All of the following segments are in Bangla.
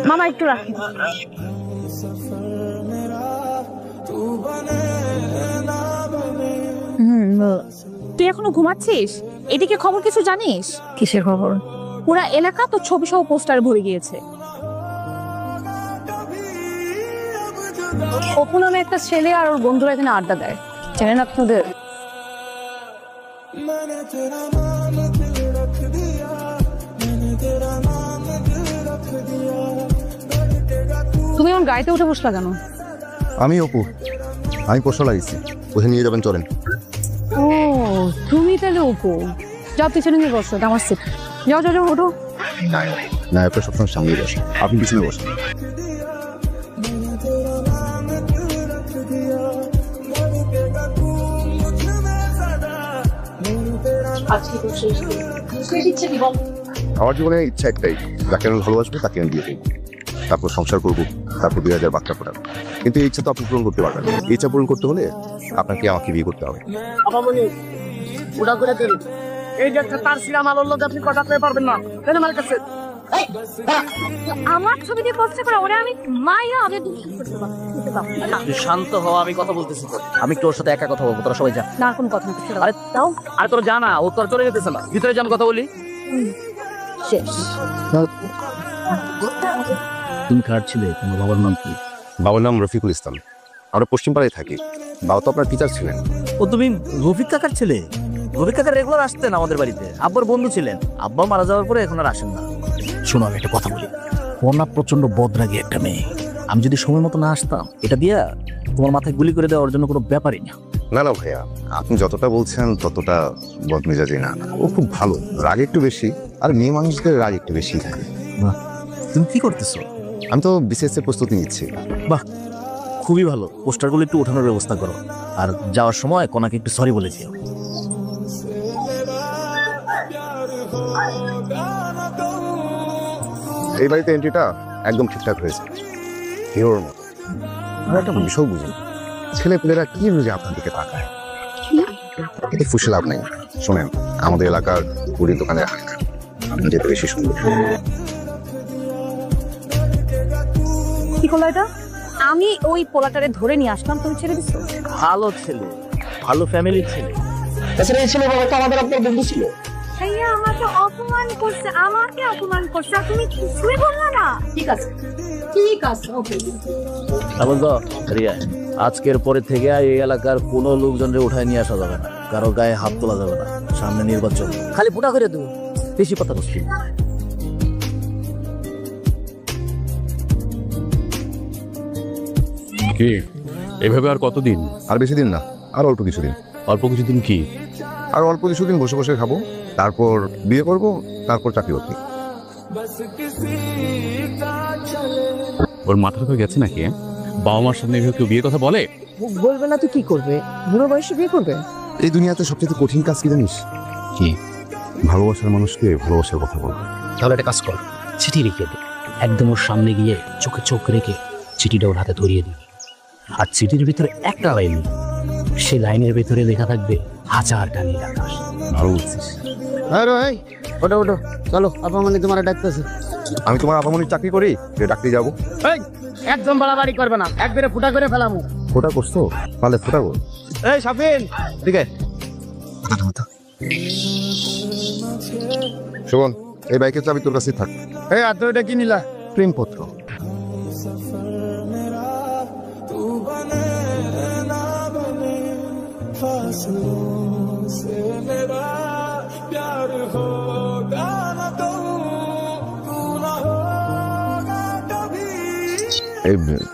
মামা একটু রাখি। তুই এখনো ঘুমাচ্ছিস? এদিকে খবর কিছু জানিস? কিসের খবর? পুরা এলাকা তো ছবি সহ পোস্টার ভরে গিয়েছে। অপু নামে একটা ছেলে আর ওর বন্ধুরা এখানে আড্ডা দেয়, জানেন আপনাদের? তুমি আমার গাড়িতে উঠে বসলা কেন? আমি অপু, আমি পোস্টার লাগিয়েছি, ওখানে নিয়ে যাবেন, চলেন। ও তুমি তাহলে অপু, যাও পিছনে নিয়ে বসো, আমার সিট। যাও যাও যাও, ওঠো। না, আপনার সবসময় সামনে বসেন, আপনি পিছনে বসেন। আমার জীবনে ইচ্ছা একটাই, যাকে আমি ভালোবাসবো তাকে আমি বিয়ে করবো, তারপর সংসার করবো, তারপর 2000 বাচ্চা ফোটাবো। কিন্তু এই ইচ্ছা তো আপনি পূরণ করতে পারবেন। এই ইচ্ছা পূরণ করতে হলে আপনাকে আমাকে বিয়ে করতে হবে। আমার ছবি দিয়ে পোস্ট করে ওরে আমি মাইয়া আমি শান্ত হও, আমি কথা বলতেছি। আমি তোর সাথে একা কথা বলবো, তোরা সবাই যা। না কোনো কথা না। আরে দাও, আরে তোর জানা ও তোর চলে যেতেছে না, ভিতরে যে আমি কথা বলি। শেষ। তুমি কার ছিলে? তোমার বাবার নাম কি? বাবার নাম রফিকুল ইসলাম, আমরা পশ্চিম পাড়ায় থাকি। বাবা তো আপনার টিচার ছিলেন। ও তুমি রফিক কাকার ছেলে? রফিক কাকা রেগুলার আসতেন আমাদের বাড়িতে, আব্বার বন্ধু ছিলেন। আব্বা মারা যাওয়ার পরে এখন আর আসেন না। শোনো, আমি একটা কথা বলি, পর্ণা প্রচন্ড বদরাগী একটা মেয়ে। আমি যদি সময় মতো না আসতাম, এটা দিয়া তোমার মাথায় গুলি করে দেওয়ার জন্য কোনো ব্যাপারই না। না না ভাইয়া, আপনি যতটা বলছেন ততটা বদমেজাজি না। ও খুব ভালো, রাগ একটু বেশি, আর মেয়ে মানুষদের রাগ একটু বেশি থাকে। তুমি কি করতেছো? আমি তো বিসিএস এর প্রস্তুতি নিচ্ছি। বাহ, খুবই ভালো। পোস্টারগুলো একটু ওঠানোর ব্যবস্থা করো, আর যাওয়ার সময় কোনাকে একটু সরি বলে যেও। এই বাড়িতে এন্ট্রিটা একদম ঠিকঠাক হয়েছে, হিরোর মতো। আর একটা বিষয় বুঝি, ছেলে পেলেরা কি বুঝে আপনার দিকে তাকায়, এতে ফুসে লাভ নেই। শোনেন, আমাদের এলাকার পুরীর দোকানে আপনি যেতে বেশি সুন্দর। কি করলো এটা? আমি ওই পোলাটারে ধরে নিয়ে আসলাম, তুমি ছেড়ে দিচ্ছ? ভালো ছেলে, ভালো ফ্যামিলির ছেলে। তাছাড়া এই ছেলে বাবা তো আমাদের আপনার বন্ধু ছিল। ভাইয়া আমাকে অপমান করছে, আমাকে অপমান করছে, আর তুমি কিছুই বললা না। ঠিক আছে ঠিক আছে, ওকে। রিয়া, আজকের পরে থেকে এই এলাকার কোনো লোকজনকে উঠায় নিয়ে আসা যাবে না, কারো গায়ে হাত তোলা যাবে না। সামনে নির্বাচন, খালি ফুটা করে দেবো, বেশি কথা বলছি। কি এভাবে আর কতদিন? আর বেশি দিন না, আর অল্প কিছুদিন। অল্প কিছুদিন কি? আর অল্প কিছুদিন বসে বসে খাবো, তারপর বিয়ে করব, তারপর চাকরি বাকরি। ওর মাথা তো গেছে নাকি? বাবা মার সামনে কেউ বিয়ে কথা বলে? বলবে না তো কি করবে? বুড়ো বয়সে বিয়ে করবে? এই দুনিয়াতে সবচেয়ে কঠিন কাজ কি জানিস? কি? ভালোবাসার মানুষকে ভালোবাসার কথা বলবো। তাহলে একটা কাজ কর, চিঠি লিখে দে, একদম ওর সামনে গিয়ে চোখে চোখ রেখে চিঠিটা ওর হাতে ধরিয়ে দিবি। আর চিঠির ভিতরে একটা লাইন, সেই লাইনের ভিতরে লেখা থাকবে 1000টা নীল আকাশ। ভালো বলছিস। ওটা ওটা চলো, আপামনি তোমার ডাকতেছে। আমি তোমার আপামনির চাকরি করি, যে ডাকতে যাবো? একদম বাড়াবাড়ি করবে না, একবারে ফুটা করে ফেলামু। ফোটা করছো, তাহলে ফোটাবো। এই সাফিন, ঠিক আছে। শোন, এই বাইকের চাবি তোর কাছেই থাক। এই আর এটা কি নিলা? প্রেমপত্র।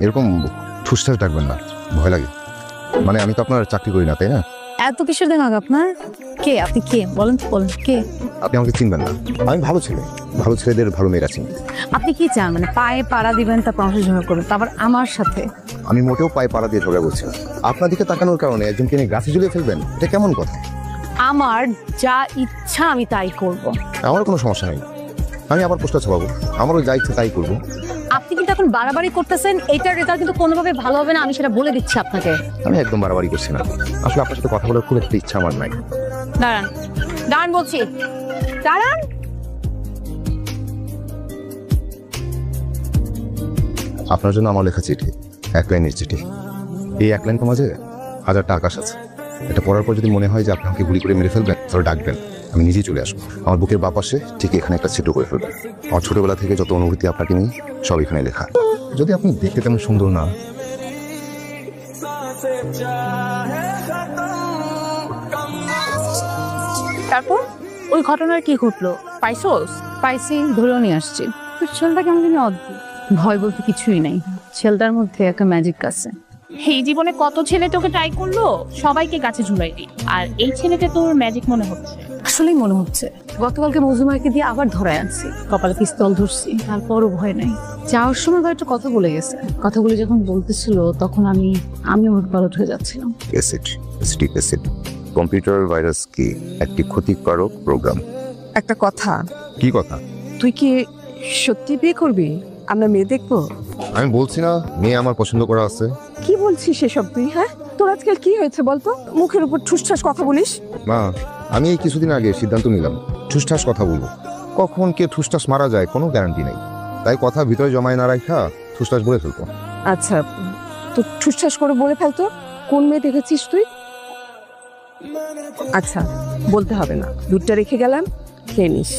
এরকম ঠুসঠাস ডাকবেন না, ভয় লাগে। মানে আমি তো আপনার চাকরি করি না, তাই না? এত কিসের দেখাক আপনার? কে আপনি? কে বলেন তো, বলেন কে আপনি? আমাকে চিনবেন না, আমি ভালো ছেলে, ভালো ছেলেদের ভালো মেয়েরা চিনি। আপনি কি চান? মানে পায়ে পাড়া দিবেন, তারপর আমার সাথে ঝগড়া করবেন, তারপর আমার সাথে? আমি মোটেও পায়ে পাড়া দিয়ে ঝগড়া করছি না। আপনার দিকে তাকানোর কারণে একজনকে নিয়ে গাছে ঝুলিয়ে ফেলবেন, এটা কেমন কথা? আমার যা ইচ্ছা আমি তাই করব। আমার কোনো সমস্যা নেই, আমি আবার পোস্টার ছাপাবো, আমারও যা ইচ্ছা তাই করবো। আপনি কিন্তু এখন বাড়াবাড়ি করতেছেন, এইটার রেজাল্ট কিন্তু কোনোভাবে ভালো হবে না, আমি সেটা বলে দিচ্ছি আপনাকে। আমি একদম বাড়াবাড়ি করছি না, আসলে আপনার সাথে কথা বলার খুব একটা ইচ্ছা আমার নাই। দাঁড়ান দাঁড়ান বলছি, দাঁড়ান। আপনার জন্য আমার লেখা চিঠি, 1 লাইনের চিঠি। এই 1 লাইন মাঝে হাজারটা আকাশ আছে। এটা পড়ার পর যদি মনে হয় যে আপনি আমাকে গুলি করে মেরে ফেলবেন, তাহলে ডাকবেন, আমি নিজেই চলে আসবো। আমার বুকের বাঁ পাশে ঠিক এখানে একটা ছিদ্র করে ফেলবেন। আমার ছোটবেলা থেকে যত অনুভূতি আপনাকে নিয়ে সব এখানে লেখা। যদি আপনি দেখতে তেমন সুন্দর না, তারপর ওই ঘটনার কি ঘটলো? পাইছোস? পাইছি, ধরেও নিয়ে আসছি। তোর ছেলেটা কেমন জানি অদ্ভুত, ভয় বলতে কিছুই নাই। ছেলেটার মধ্যে একটা ম্যাজিক আছে। এই জীবনে কত ছেলে তোকে ট্রাই করলো, সবাইকে গাছে ঝুলাইলি, আর এই ছেলেকে তোর ম্যাজিক মনে হচ্ছে। আসলেই মনে হচ্ছে। গতকালকে মজুমাকে দিয়ে আবার ধরায় আনছি, কপালে পিস্তল ধরছি, তারপরও ভয় নাই। যাওয়ার সময় একটা কথা বলে গেছে। কথাগুলো যখন বলতেছিল তখন আমি উঠপালট হয়ে যাচ্ছিলাম। অ্যাসিড কম্পিউটার ভাইরাস কি একটি ক্ষতিকারক প্রোগ্রাম। একটা কথা, কি কথা? তুই কি সত্যি বিয়ে করবি? আমরা মেয়ে দেখবো। আমি বলছি না মেয়ে আমার পছন্দ করা আছে। কি বলছিস সেসব তুই? হ্যাঁ, তোর আজকাল কি হয়েছে বলতো? মুখের উপর ঠুসঠাস কথা বলিস। মা, আমি এই কিছুদিন আগে সিদ্ধান্ত নিলাম ঠুসঠাস কথা বলবো। কখন কে ঠুসঠাস মারা যায় কোনো গ্যারান্টি নেই, তাই কথা ভিতরে জমায় না রাখা ঠুসঠাস বলে ফেলবো। আচ্ছা, তো ঠুসঠাস করে বলে ফেলতো। কোন মেয়ে দেখেছিস তুই? আচ্ছা, বলতে হবে না, দুধটা রেখে গেলাম, খেয়ে নিস।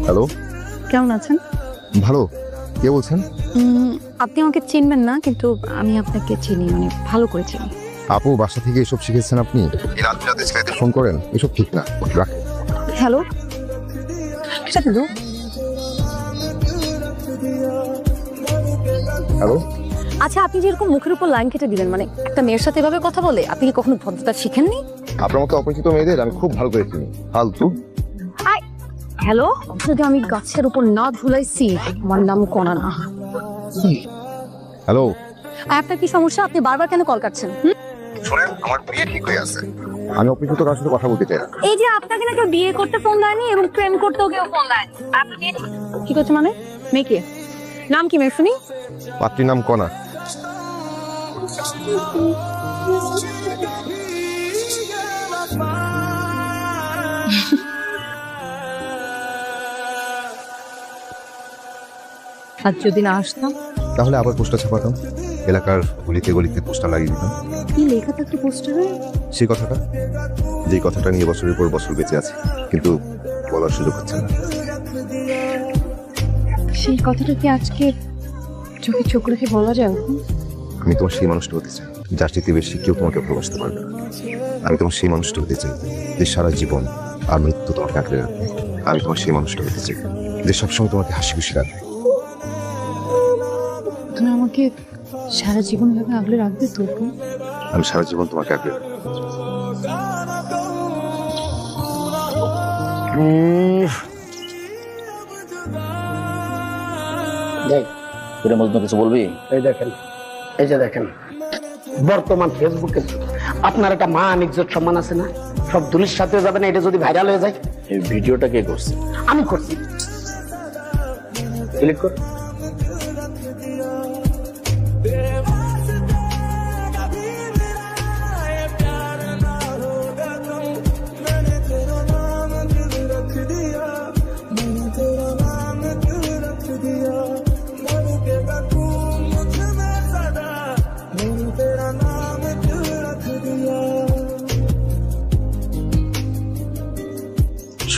হ্যালো, কেমন আছেন? ভালো। কে বলছেন? আপনি আমাকে চিনবেন না, কিন্তু আমি আপনাকে চিনি, মানে ভালো করে চিনি। আপু, বাসা থেকে এসব শিখেছেন আপনি? এই রাত রাতে ছেলেদের ফোন করেন, এসব ঠিক না। রাখ। হ্যালো, হ্যালো, আচ্ছা, আপনি যেরকম মুখের উপর লাইন কেটে দিলেন, মানে একটা মেয়ের সাথে এভাবে কথা বলে, আপনি কি কখনো ভদ্রতা শিখেননি? আপনার মতো অপরিচিত মেয়েদের আমি খুব ভালো করে চিনি। ফালতু। হ্যালো, যদি আমি গাছের উপর না ঝুলাইছি, আমার নাম কণা না। হ্যালো, আপনার কি সমস্যা? আপনি বারবার কেন কল কাটছেন? শুনেন, আমার বিয়ে ঠিক হয়ে আছে। আমি অপরিচিত কারোর সাথে কথা বলতে চাই না। এই যে আপনাকে না কেউ বিয়ে করতে ফোন দেয়নি এবং প্রেম করতেও কেউ ফোন দেয়নি। আপনি কি করছে মানে? মেয়েকে নাম কি মেয়ে শুনি? পাত্রীর নাম কণা। আর যদি না আসতাম? তাহলে আবার পোস্টার ছাপাতাম, এলাকার গলিতে গলিতে পোস্টার লাগিয়ে দিতাম। কি লেখা থাকতো পোস্টারে? সেই কথাটা, যেই কথাটা নিয়ে বছরের পর বছর বেঁচে আছে, কিন্তু বলার সুযোগ হচ্ছে না। সেই কথাটা কি আজকে চোখে চোখ রেখে বলা যায়? আমি তোমার সেই মানুষটা হতে চাই যার চেয়ে বেশি কেউ তোমাকে ভালোবাসতে পারবে না। আমি তোমার সেই মানুষটা হতে চাই যে সারা জীবন আর মৃত্যু তোমাকে আঁকড়ে রাখবে। আমি তোমার সেই মানুষটা হতে চাই যে সবসময় তোমাকে হাসি খুশি রাখবে। তুমি আমাকে সারা জীবন ভাবে আগলে রাখবে তো? আমি সারা জীবন তোমাকে আঁকড়ে রাখবো। কিছু বলবি? এই দেখেন, এই যে দেখেন, বর্তমান ফেসবুকে আপনার একটা মান ইজ্জত সম্মান আছে না, সব দুলির সাথে যাবে না। এটা যদি ভাইরাল হয়ে যায়। এই ভিডিওটা কে করছে? আমি করছি। ক্লিক কর।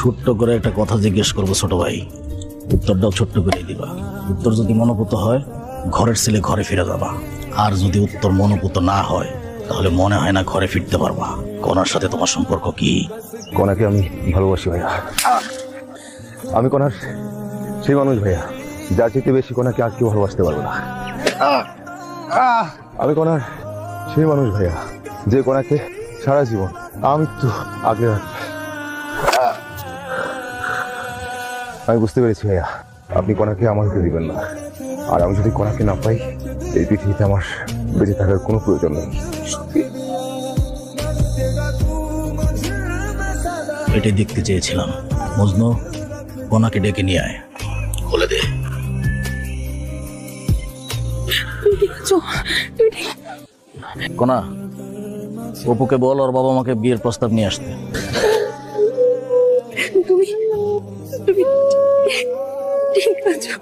ছোট্ট করে একটা কথা জিজ্ঞেস করবো ছোট ভাই, উত্তরটাও ছোট্ট করে দিবা। উত্তর যদি মনোপুত হয়, ঘরের ছেলে ঘরে ফিরে যাবা। আর যদি উত্তর মনোপুত না হয়, তাহলে মনে হয় না ঘরে ফিরতে পারবা। কণার সাথে তোমার সম্পর্ক কি? কণাকে আমি ভালোবাসি ভাইয়া। আমি কণার সেই মানুষ ভাইয়া যার চেয়ে বেশি কণাকে আর কেউ ভালোবাসতে পারবো না। আমি কণার সেই মানুষ ভাইয়া যে কণাকে সারা জীবন আমৃত্যু আগলে রাখবে। আমি বুঝতে পেরেছি ভাইয়া, আপনি কণাকে আমাকে দিবেন না, আর আমি যদি কণাকে না পাই, এই পৃথিবীতে আমার বেঁচে থাকার কোনো প্রয়োজন নেই। এটাই দেখতে চেয়েছিলাম। মজনু, কণাকে ডেকে নিয়ে আয়, বলে দে। কণা, অপুকে বল ওর বাবা মাকে বিয়ের প্রস্তাব নিয়ে আসতে। ঠিক আছে